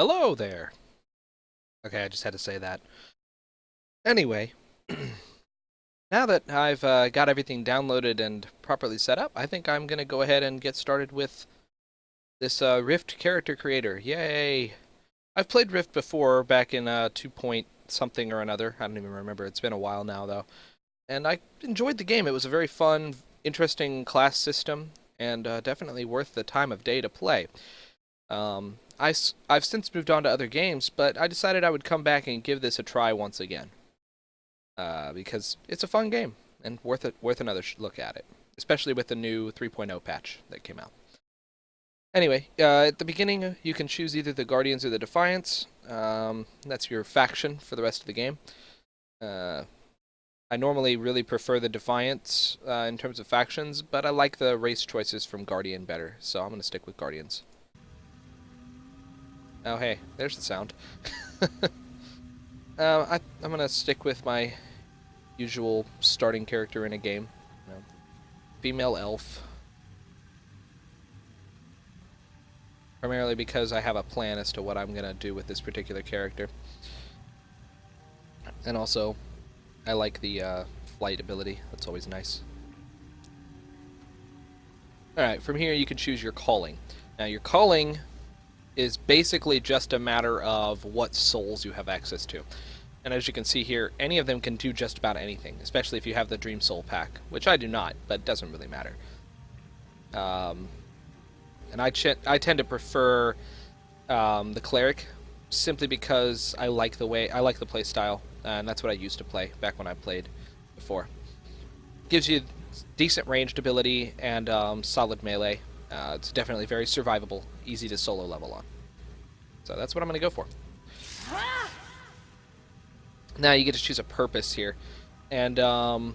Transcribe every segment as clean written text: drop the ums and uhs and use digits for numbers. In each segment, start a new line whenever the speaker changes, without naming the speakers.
Hello there. Okay, I just had to say that. Anyway, now that I've got everything downloaded and properly set up, I think I'm going to go ahead and get started with this Rift character creator. Yay! I've played Rift before back in 2 point something or another. I don't even remember. It's been a while now, though. And I enjoyed the game. It was a very fun, interesting class system, and definitely worth the time of day to play. I've since moved on to other games, but I decided I would come back and give this a try once again. Because it's a fun game and worth another look at it, especially with the new 3.0 patch that came out. Anyway, at the beginning, you can choose either the Guardians or the Defiance. That's your faction for the rest of the game. I normally really prefer the Defiance in terms of factions, but I like the race choices from Guardian better, so I'm going to stick with Guardians. Oh, hey, there's the sound. I'm going to stick with my usual starting character in a game. You know, female elf. Primarily because I have a plan as to what I'm going to do with this particular character. And also, I like the flight ability. That's always nice. Alright, from here you can choose your calling. Now your calling is basically just a matter of what souls you have access to. And as you can see here, any of them can do just about anything, especially if you have the Dream Soul pack, which I do not, but it doesn't really matter. And I tend to prefer the Cleric, simply because I like the play style, and that's what I used to play back when I played before. Gives you decent ranged ability and solid melee. It's definitely very survivable, easy to solo level on. So that's what I'm going to go for. Now you get to choose a purpose here. And the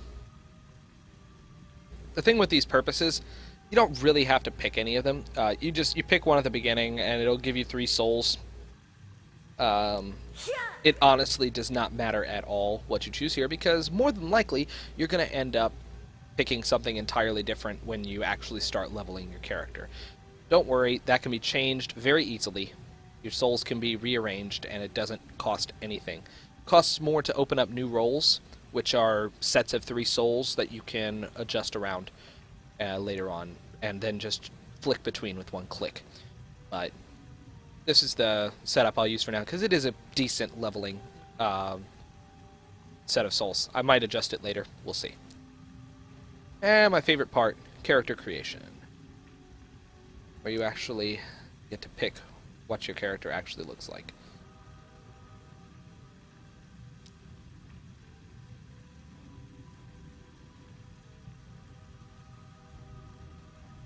thing with these purposes, you don't really have to pick any of them. You pick one at the beginning, and it'll give you 3 souls. It honestly does not matter at all what you choose here, because more than likely, you're going to end up picking something entirely different when you actually start leveling your character. Don't worry, that can be changed very easily. Your souls can be rearranged, and it doesn't cost anything. It costs more to open up new roles, which are sets of 3 souls that you can adjust around later on, and then just flick between with one click. But this is the setup I'll use for now, because it is a decent leveling set of souls. I might adjust it later. We'll see. And my favorite part, character creation, where you actually get to pick what your character actually looks like.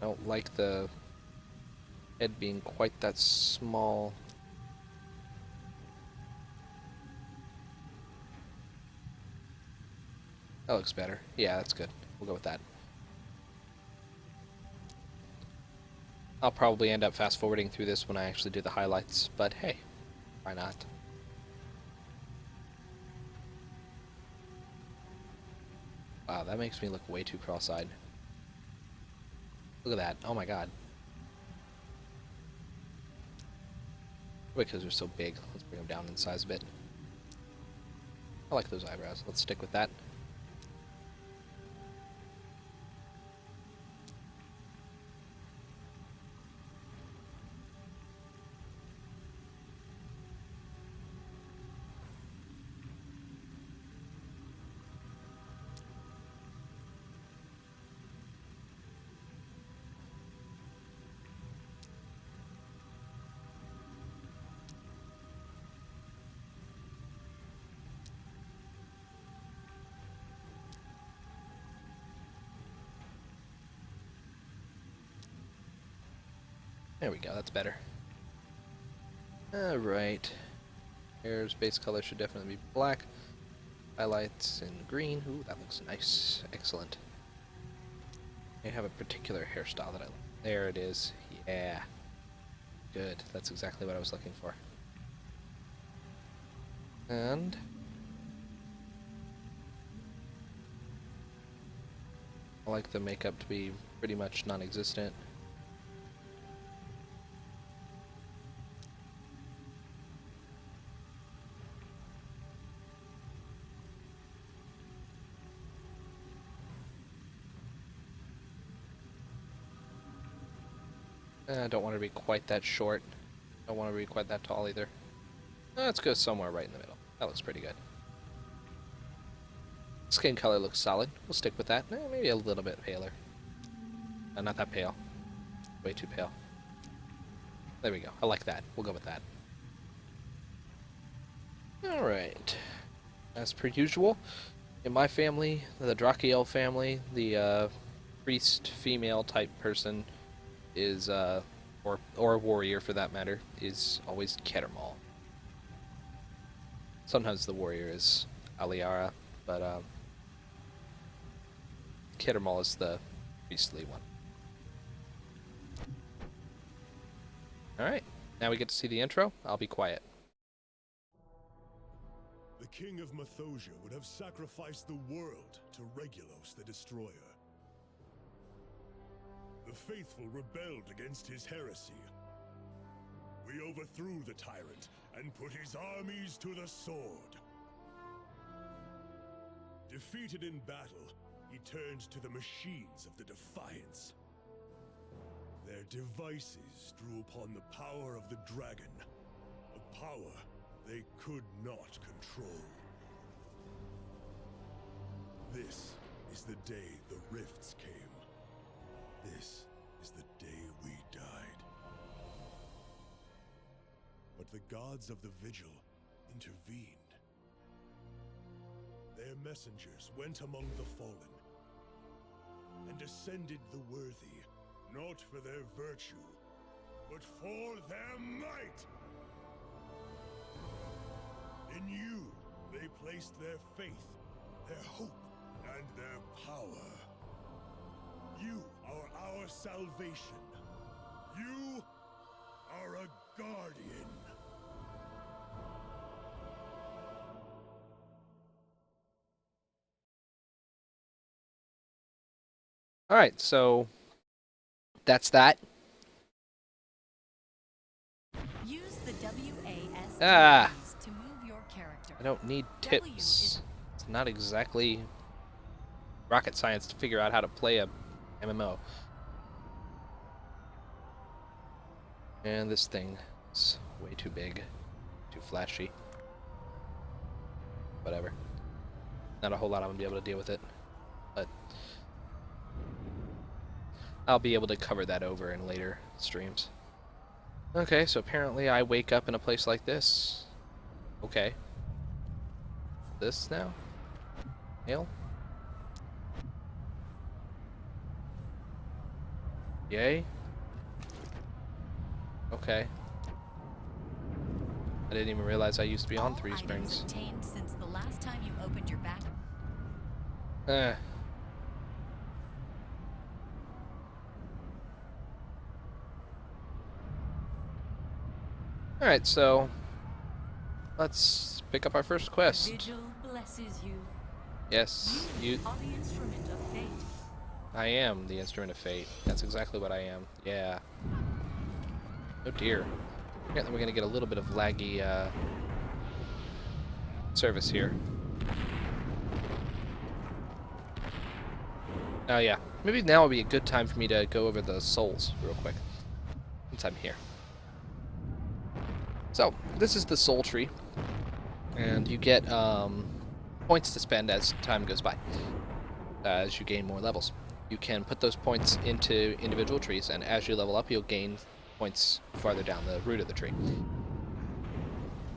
I don't like the head being quite that small. That looks better. Yeah, that's good. We'll go with that. I'll probably end up fast forwarding through this when I actually do the highlights, but hey, why not? Wow, that makes me look way too cross-eyed. Look at that. Oh my god. Wait, because they're so big. Let's bring them down in size a bit. I like those eyebrows. Let's stick with that. There we go, that's better. Alright. Hair's base color should definitely be black. Highlights in green. Ooh, that looks nice. Excellent. I have a particular hairstyle that I like. There it is. Yeah. Good. That's exactly what I was looking for. And I like the makeup to be pretty much non-existent. I don't want to be quite that short. Don't want to be quite that tall either. Let's go somewhere right in the middle. That looks pretty good. Skin color looks solid. We'll stick with that. Maybe a little bit paler. Not that pale. Way too pale. There we go. I like that. We'll go with that. Alright. As per usual, in my family, the Drakiel family, the priest female type person is, or warrior for that matter, is always Kettermal. Sometimes the warrior is Aliara, but Kettermal is the priestly one. Alright, now we get to see the intro. I'll be quiet.
The king of Mythosia would have sacrificed the world to Regulos the Destroyer. The faithful rebelled against his heresy. We overthrew the tyrant and put his armies to the sword. Defeated in battle, he turned to the machines of the Defiance. Their devices drew upon the power of the dragon, a power they could not control. This is the day the rifts came. This is the day we died. But the gods of the Vigil intervened. Their messengers went among the fallen and ascended the worthy, not for their virtue, but for their might. In you, they placed their faith, their hope, and their power. You are our salvation. You are a guardian.
Alright, so that's that.
Use the WASD to move your character.
I don't need tips. It's not exactly rocket science to figure out how to play a MMO. And this thing is way too big, too flashy. Whatever. Not a whole lot I'm gonna be able to deal with it, but I'll be able to cover that over in later streams. Okay, so apparently I wake up in a place like this. Okay. This now? Hail? Yay? Okay. I didn't even realize I used to be on 3 springs.
Obtained since the last time you opened your back.
Alright, so let's pick up our first quest.
Vigil blesses you.
Yes, you.
Are the instrument of fate.
I am the instrument of fate. That's exactly what I am. Yeah. Oh dear. Apparently we're gonna get a little bit of laggy service here. Oh yeah. Maybe now would be a good time for me to go over the souls real quick. Since I'm here. So, this is the soul tree. And you get points to spend as time goes by. As you gain more levels. You can put those points into individual trees, and as you level up, you'll gain points farther down the root of the tree.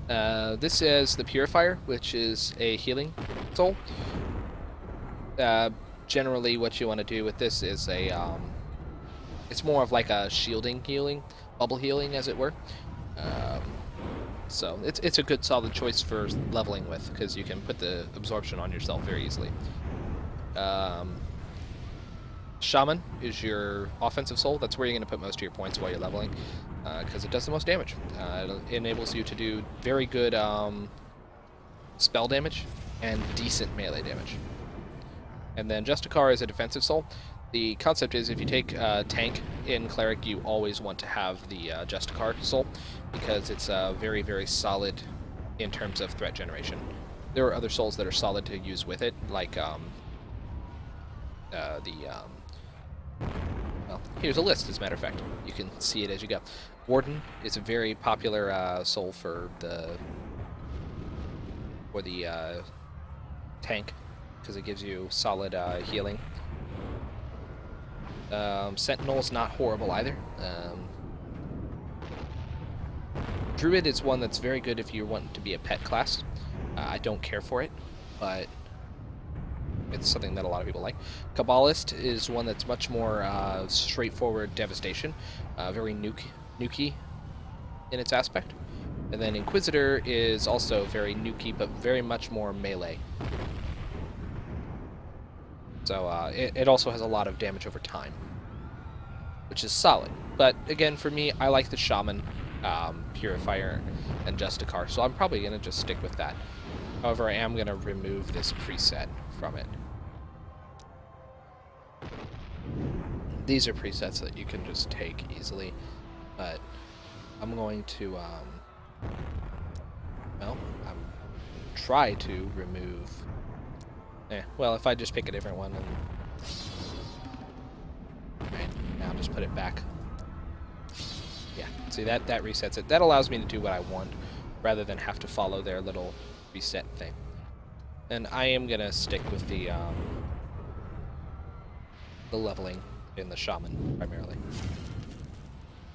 This is the Purifier, which is a healing soul. Generally, what you want to do with this is it's more of like a shielding healing, bubble healing, as it were. So it's a good solid choice for leveling with, because you can put the absorption on yourself very easily. Shaman is your offensive soul. That's where you're going to put most of your points while you're leveling, because it does the most damage. It enables you to do very good spell damage and decent melee damage. And then Justicar is a defensive soul. The concept is if you take tank in Cleric, you always want to have the Justicar soul, because it's very, very solid in terms of threat generation. There are other souls that are solid to use with it, like well, here's a list, as a matter of fact. You can see it as you go. Warden is a very popular soul for the tank, because it gives you solid healing. Sentinel's not horrible either. Druid is one that's very good if you want to be a pet class. I don't care for it, but it's something that a lot of people like. Kabbalist is one that's much more straightforward devastation, very nukey in its aspect. And then Inquisitor is also very nukey, but very much more melee. So it also has a lot of damage over time, which is solid. But again, for me, I like the Shaman, Purifier, and Justicar, so I'm probably going to just stick with that. However, I am going to remove this preset from it. These are presets that you can just take easily, but I'm going to, well, I'm try to remove... well, if I just pick a different one, and... Right, now just put it back. Yeah, see, that resets it. That allows me to do what I want, rather than have to follow their little reset thing. And I am going to stick with the leveling in the Shaman, primarily.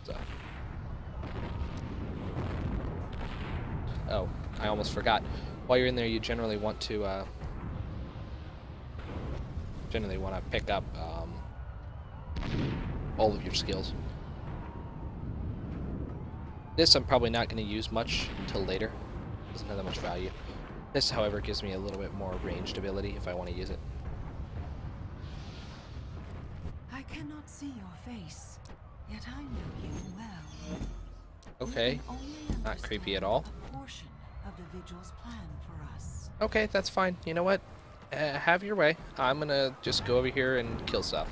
So. Oh, I almost forgot. While you're in there, you generally want to pick up all of your skills. This I'm probably not going to use much until later. Doesn't have that much value. This, however, gives me a little bit more ranged ability if I want to use it.
I cannot see your face, yet I know you well.
Okay, not creepy at all.
A portion of the Vigil's plan for us.
Okay, that's fine. You know what? Have your way. I'm gonna just go over here and kill stuff.